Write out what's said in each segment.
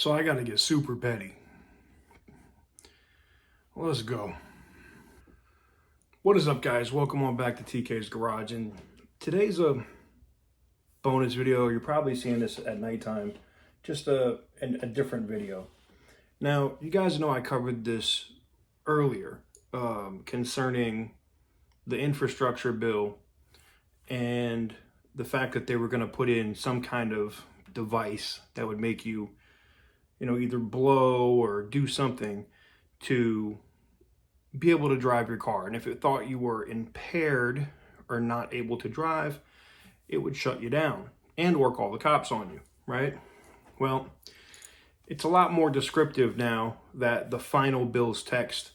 So I got to get super petty. Let's go. What is up, guys? Welcome on back to TK's Garage. And today's a bonus video. You're probably seeing this at nighttime. Just a different video. Now, you guys know I covered this earlier concerning the infrastructure bill and the fact that they were going to put in some kind of device that would make you, either blow or do something to be able to drive your car. And if it thought you were impaired or not able to drive, it would shut you down and or call the cops on you, right? Well, it's a lot more descriptive now that the final bill's text,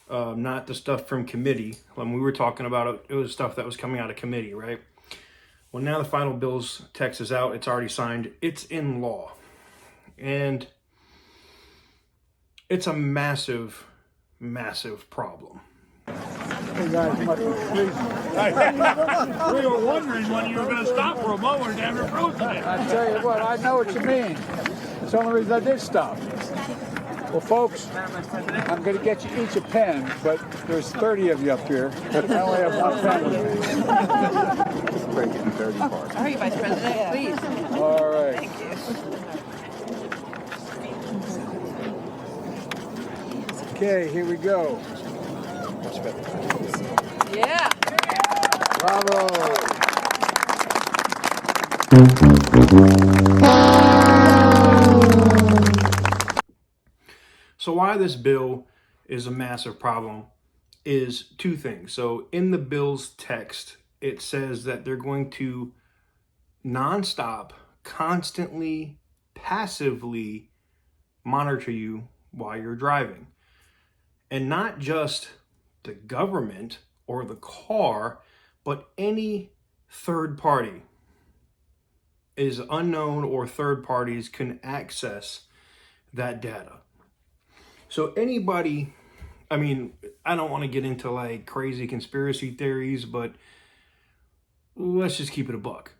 not the stuff from committee. When we were talking about it, it was stuff that was coming out of committee, right? Well, now the final bill's text is out. It's already signed. It's in law. And it's a massive, massive problem. Hey guys, we were wondering when you were going to stop for a moment and have your it. I tell you what, I know what you mean. That's the only reason I did stop. Well, folks, I'm going to get you each a pen, but there's 30 of you up here. I only have one pen with me. Breaking 30 parts. All right, Vice President, please. All right. Thank you. Okay, here we go. Yeah. Bravo. So why this bill is a massive problem is two things. So in the bill's text, it says that they're going to nonstop, constantly, passively monitor you while you're driving. And not just the government or the car, but any third party is unknown, or third parties can access that data. So anybody, I don't want to get into like crazy conspiracy theories, but let's just keep it a buck.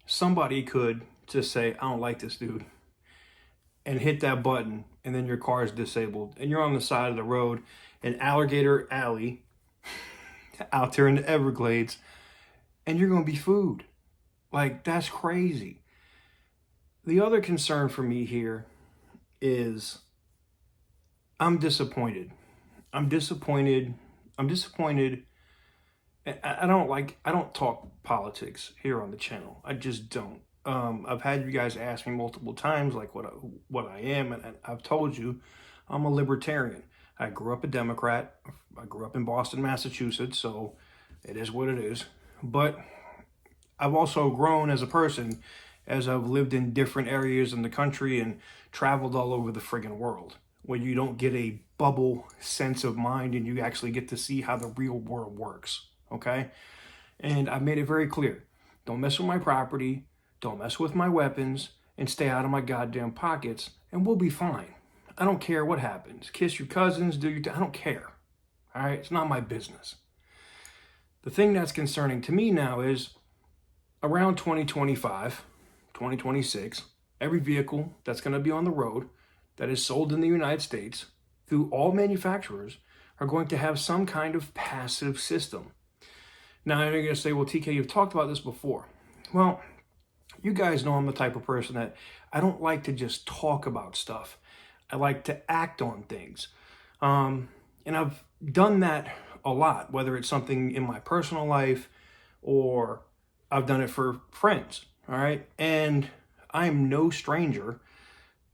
Somebody could just say, I don't like this dude, and hit that button, and then your car is disabled, and you're on the side of the road in Alligator Alley out there in the Everglades, and you're going to be food. Like, that's crazy. The other concern for me here is I'm disappointed. I don't talk politics here on the channel. I just don't. I've had you guys ask me multiple times, like what I am, and I've told you I'm a libertarian. I grew up a Democrat. I grew up in Boston, Massachusetts, so it is what it is. But I've also grown as a person as I've lived in different areas in the country and traveled all over the friggin' world, where you don't get a bubble sense of mind and you actually get to see how the real world works, okay? And I made it very clear. Don't mess with my property, don't mess with my weapons, and stay out of my goddamn pockets, and we'll be fine. I don't care what happens. Kiss your cousins, I don't care, all right? It's not my business. The thing that's concerning to me now is around 2025, 2026, every vehicle that's going to be on the road that is sold in the United States through all manufacturers are going to have some kind of passive system. Now, you're going to say, well, TK, you've talked about this before. Well, you guys know I'm the type of person that I don't like to just talk about stuff. I like to act on things. And I've done that a lot, whether it's something in my personal life or I've done it for friends, all right? And I am no stranger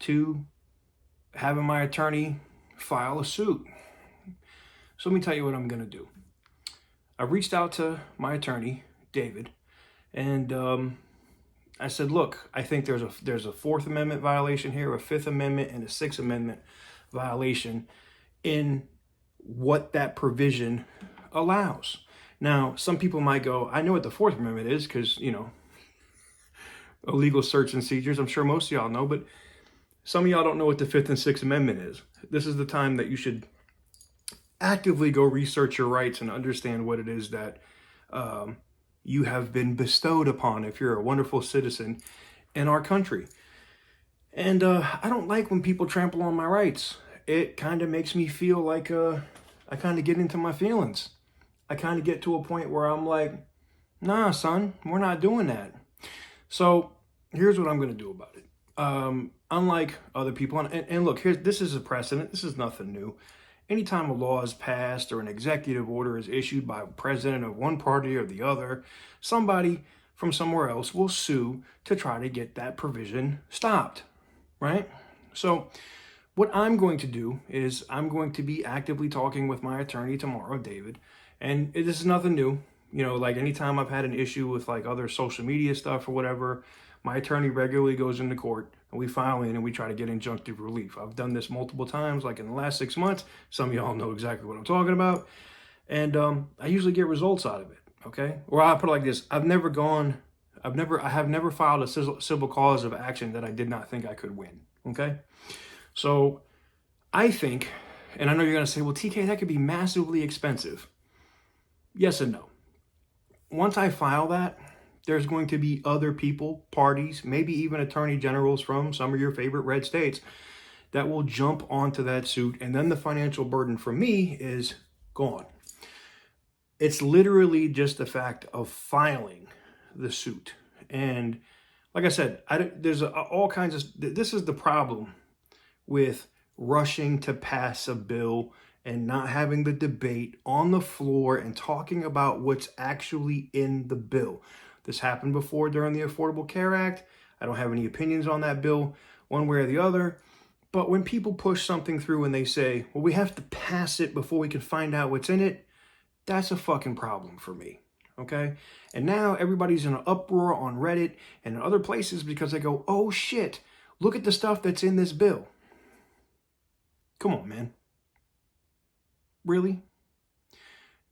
to having my attorney file a suit. So let me tell you what I'm going to do. I reached out to my attorney, David, and I said, look, I think there's a Fourth Amendment violation here, a Fifth Amendment, and a Sixth Amendment violation in what that provision allows. Now, some people might go, I know what the Fourth Amendment is because, illegal search and seizures. I'm sure most of y'all know, but some of y'all don't know what the Fifth and Sixth Amendment is. This is the time that you should actively go research your rights and understand what it is that you have been bestowed upon if you're a wonderful citizen in our country. And I don't like when people trample on my rights. It kind of makes me feel like I kind of get into my feelings. I kind of get to a point where I'm like, nah, son, we're not doing that. So here's what I'm going to do about it. Unlike other people, and look, this is a precedent. This is nothing new. Anytime a law is passed or an executive order is issued by a president of one party or the other, somebody from somewhere else will sue to try to get that provision stopped, right? So what I'm going to do is I'm going to be actively talking with my attorney tomorrow, David, and this is nothing new. You know, like anytime I've had an issue with like other social media stuff or whatever, my attorney regularly goes into court and we file in and we try to get injunctive relief. I've done this multiple times, like in the last 6 months. Some of y'all know exactly what I'm talking about. And I usually get results out of it, okay? Or I'll put it like this. I have never filed a civil cause of action that I did not think I could win, okay? So I think, and I know you're going to say, well, TK, that could be massively expensive. Yes and no. Once I file that, there's going to be other people, parties, maybe even attorney generals from some of your favorite red states that will jump onto that suit. And then the financial burden for me is gone. It's literally just the fact of filing the suit. And like I said, there's all kinds of, this is the problem with rushing to pass a bill and not having the debate on the floor and talking about what's actually in the bill. This happened before during the Affordable Care Act. I don't have any opinions on that bill one way or the other. But when people push something through and they say, well, we have to pass it before we can find out what's in it, that's a fucking problem for me, okay? And now everybody's in an uproar on Reddit and in other places because they go, oh shit, look at the stuff that's in this bill. Come on, man. Really?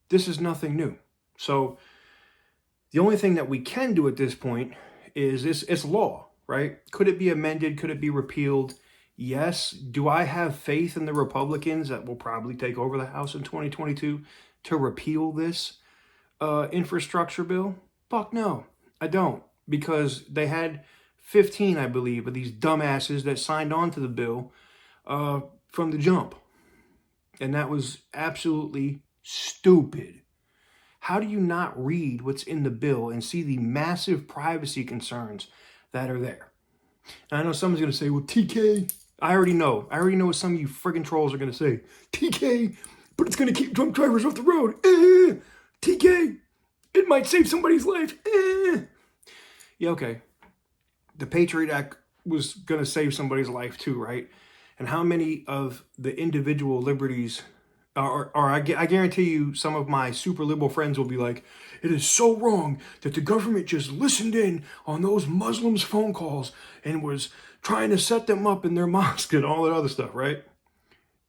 This is nothing new. So the only thing that we can do at this point is it's law, right? Could it be amended? Could it be repealed? Yes. Do I have faith in the Republicans that will probably take over the House in 2022 to repeal this infrastructure bill? Fuck no, I don't. Because they had 15, I believe, of these dumbasses that signed on to the bill from the jump. And that was absolutely stupid. How do you not read what's in the bill and see the massive privacy concerns that are there? And I know someone's going to say, well, TK, I already know what some of you friggin' trolls are going to say. TK, but it's going to keep drunk drivers off the road. TK, it might save somebody's life. Yeah, okay. The Patriot Act was going to save somebody's life too, right? And how many of the individual liberties I guarantee you some of my super liberal friends will be like, it is so wrong that the government just listened in on those Muslims' phone calls and was trying to set them up in their mosque and all that other stuff, right?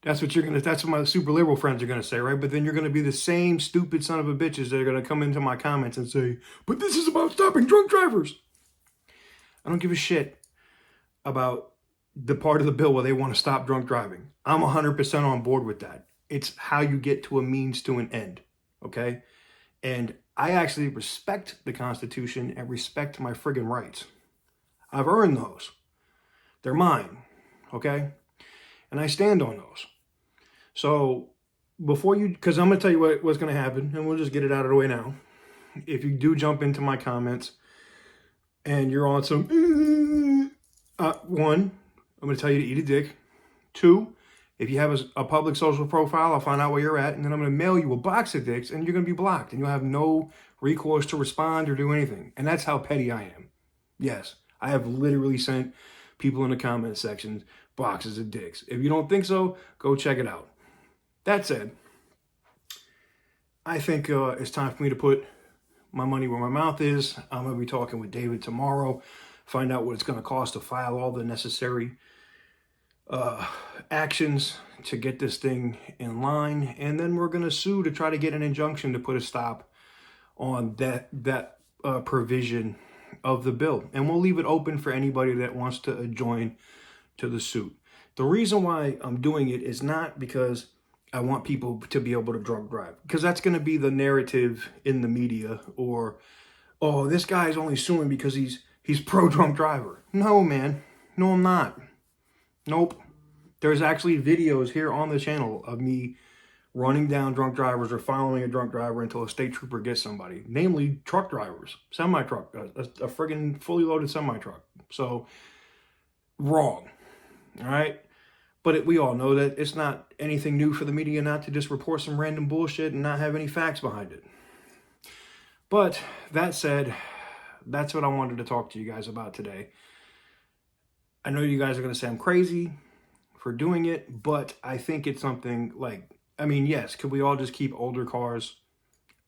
That's what my super liberal friends are gonna say, right? But then you're gonna be the same stupid son of a bitches that are gonna come into my comments and say, but this is about stopping drunk drivers. I don't give a shit about the part of the bill where they want to stop drunk driving. I'm 100% on board with that. It's how you get to a means to an end, okay? And I actually respect the Constitution and respect my friggin' rights. I've earned those. They're mine, okay? And I stand on those. So because I'm going to tell you what's going to happen, and we'll just get it out of the way now. If you do jump into my comments and you're on some, one, I'm going to tell you to eat a dick. Two, if you have a public social profile, I'll find out where you're at, and then I'm going to mail you a box of dicks, and you're going to be blocked, and you'll have no recourse to respond or do anything. And that's how petty I am. Yes, I have literally sent people in the comment section boxes of dicks. If you don't think so, go check it out. That said, I think it's time for me to put my money where my mouth is. I'm going to be talking with David tomorrow, find out what it's going to cost to file all the necessary actions to get this thing in line, and then we're going to sue to try to get an injunction to put a stop on that provision of the bill, and we'll leave it open for anybody that wants to join to the suit. The reason why I'm doing it is not because I want people to be able to drunk drive, because that's going to be the narrative in the media, or, oh, this guy's only suing because he's pro drunk driver. No, man, no, I'm not. Nope. There's actually videos here on the channel of me running down drunk drivers or following a drunk driver until a state trooper gets somebody, namely truck drivers, semi-truck, a friggin' fully loaded semi-truck. So, wrong, all right? But we all know that it's not anything new for the media not to just report some random bullshit and not have any facts behind it. But that said, that's what I wanted to talk to you guys about today. I know you guys are going to say I'm crazy for doing it, but I think it's something like, I mean, yes, could we all just keep older cars?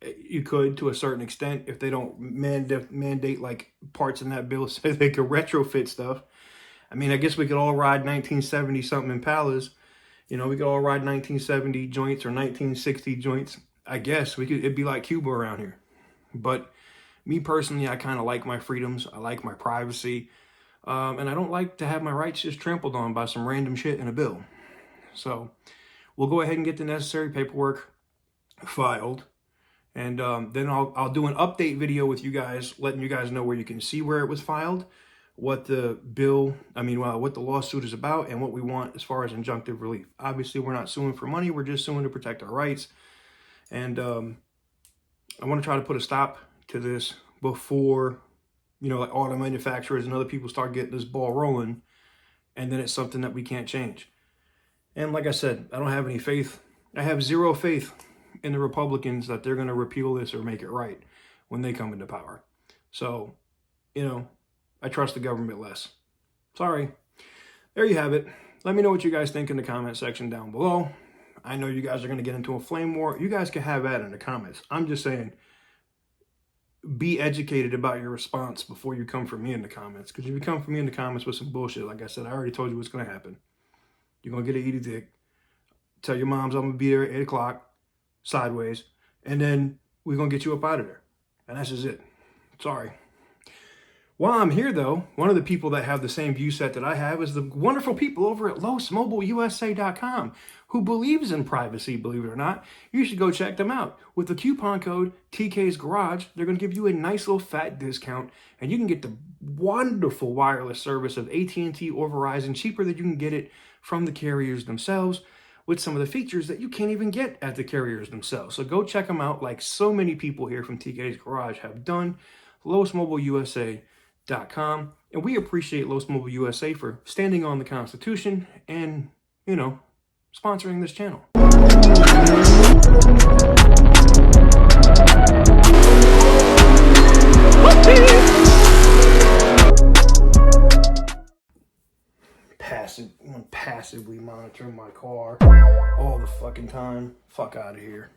You could, to a certain extent, if they don't mandate like parts in that bill so they could retrofit stuff. I mean, I guess we could all ride 1970 something Impalas. You know, we could all ride 1970 joints or 1960 joints. I guess we could. It'd be like Cuba around here. But me personally, I kind of like my freedoms. I like my privacy. And I don't like to have my rights just trampled on by some random shit in a bill. So we'll go ahead and get the necessary paperwork filed. And then I'll do an update video with you guys, letting you guys know where you can see where it was filed, what the what the lawsuit is about, and what we want as far as injunctive relief. Obviously, we're not suing for money. We're just suing to protect our rights. And I want to try to put a stop to this before, you know, like auto manufacturers and other people start getting this ball rolling, and then it's something that we can't change. And like I said, I don't have any faith. I have zero faith in the Republicans that they're going to repeal this or make it right when they come into power. So, you know, I trust the government less. Sorry. There you have it. Let me know what you guys think in the comment section down below. I know you guys are going to get into a flame war. You guys can have that in the comments. I'm just saying, be educated about your response before you come for me in the comments. Because if you come for me in the comments with some bullshit, like I said, I already told you what's going to happen. You're going to get an eat dick. Tell your moms I'm going to be there at 8 o'clock, sideways. And then we're going to get you up out of there. And that's just it. Sorry. While I'm here, though, one of the people that have the same view set that I have is the wonderful people over at LosMobileUSA.com, who believes in privacy, believe it or not. You should go check them out. With the coupon code TK's Garage, they're going to give you a nice little fat discount, and you can get the wonderful wireless service of AT&T or Verizon cheaper than you can get it from the carriers themselves, with some of the features that you can't even get at the carriers themselves. So go check them out like so many people here from TK's Garage have done. LosMobileUSA.com. And we appreciate Los Mobile USA for standing on the Constitution and, you know, sponsoring this channel. Passively monitoring my car all the fucking time. Fuck out of here.